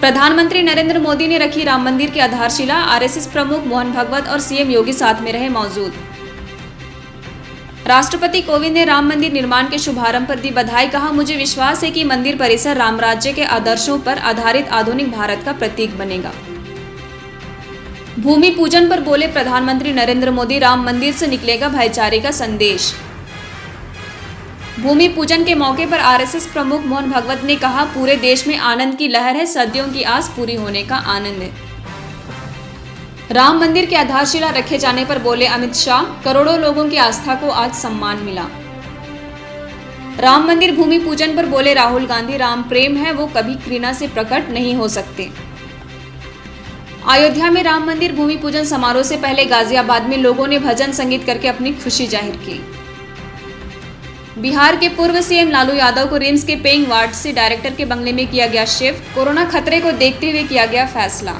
प्रधानमंत्री नरेंद्र मोदी ने रखी राम मंदिर की आधारशिला। आरएसएस प्रमुख मोहन भागवत और सीएम योगी साथ में रहे मौजूद। राष्ट्रपति कोविंद ने राम मंदिर निर्माण के शुभारंभ पर दी बधाई। कहा, मुझे विश्वास है कि मंदिर परिसर राम राज्य के आदर्शों पर आधारित आधुनिक भारत का प्रतीक बनेगा। भूमि पूजन पर बोले प्रधानमंत्री नरेंद्र मोदी, राम मंदिर से निकलेगा भाईचारे का संदेश। भूमि पूजन के मौके पर आरएसएस प्रमुख मोहन भागवत ने कहा, पूरे देश में आनंद की लहर है, सदियों की आस पूरी होने का आनंद है। राम मंदिर की आधारशिला रखे जाने पर बोले अमित शाह, करोड़ों लोगों की आस्था को आज सम्मान मिला। राम मंदिर भूमि पूजन पर बोले राहुल गांधी, राम प्रेम है वो कभी घृणा से प्रकट नहीं हो सकते। अयोध्या में राम मंदिर भूमि पूजन समारोह से पहले गाजियाबाद में लोगों ने भजन संगीत करके अपनी खुशी जाहिर की। बिहार के पूर्व सीएम लालू यादव को रिम्स के पेइंग वार्ड से डायरेक्टर के बंगले में किया गया शिफ्ट। कोरोना खतरे को देखते हुए किया गया फैसला।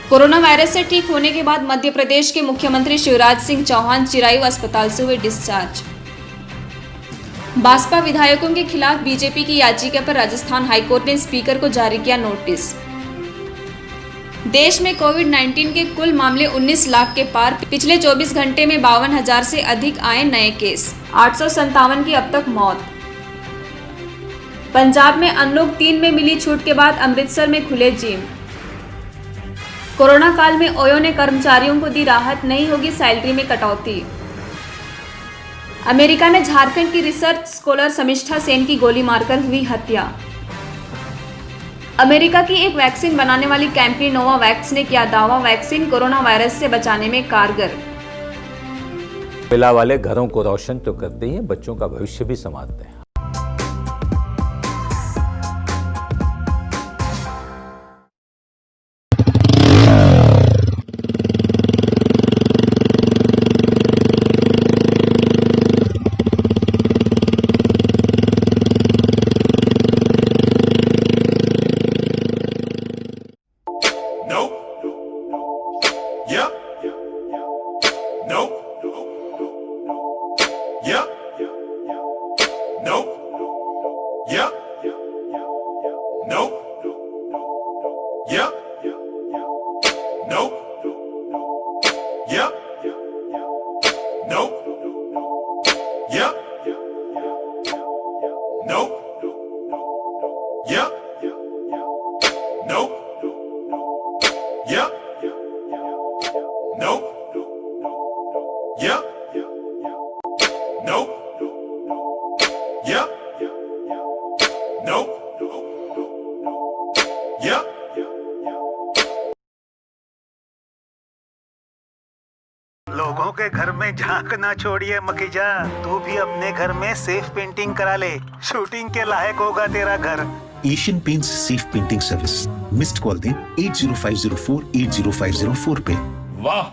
कोरोना वायरस से ठीक होने के बाद मध्य प्रदेश के मुख्यमंत्री शिवराज सिंह चौहान चिरायू अस्पताल से हुए डिस्चार्ज। भाजपा विधायकों के खिलाफ बीजेपी की याचिका पर राजस्थान हाईकोर्ट ने स्पीकर को जारी किया नोटिस। देश में कोविड-19 के कुल मामले 19 लाख के पार। पिछले 24 घंटे में 52,000 से अधिक आए नए केस। 857 की अब तक मौत। पंजाब में अनलॉक 3 में मिली छूट के बाद अमृतसर में खुले जिम। कोरोना काल में ओयो ने कर्मचारियों को दी राहत, नहीं होगी सैलरी में कटौती। अमेरिका ने झारखंड की रिसर्च स्कॉलर शमिष्ठा सेन की गोली मारकर हुई हत्या। अमेरिका की एक वैक्सीन बनाने वाली कंपनी नोवावैक्स ने किया दावा, वैक्सीन कोरोना वायरस से बचाने में कारगर। कोयला वाले घरों को रोशन तो करते ही हैं, बच्चों का भविष्य भी संवारते हैं। लोगों के घर में झांक ना छोड़िए मखीजा, तू भी अपने घर में सेफ पेंटिंग करा ले, शूटिंग के लायक होगा तेरा घर। Asian paints safe painting service. Missed call दें 8050480504 पे। वाह,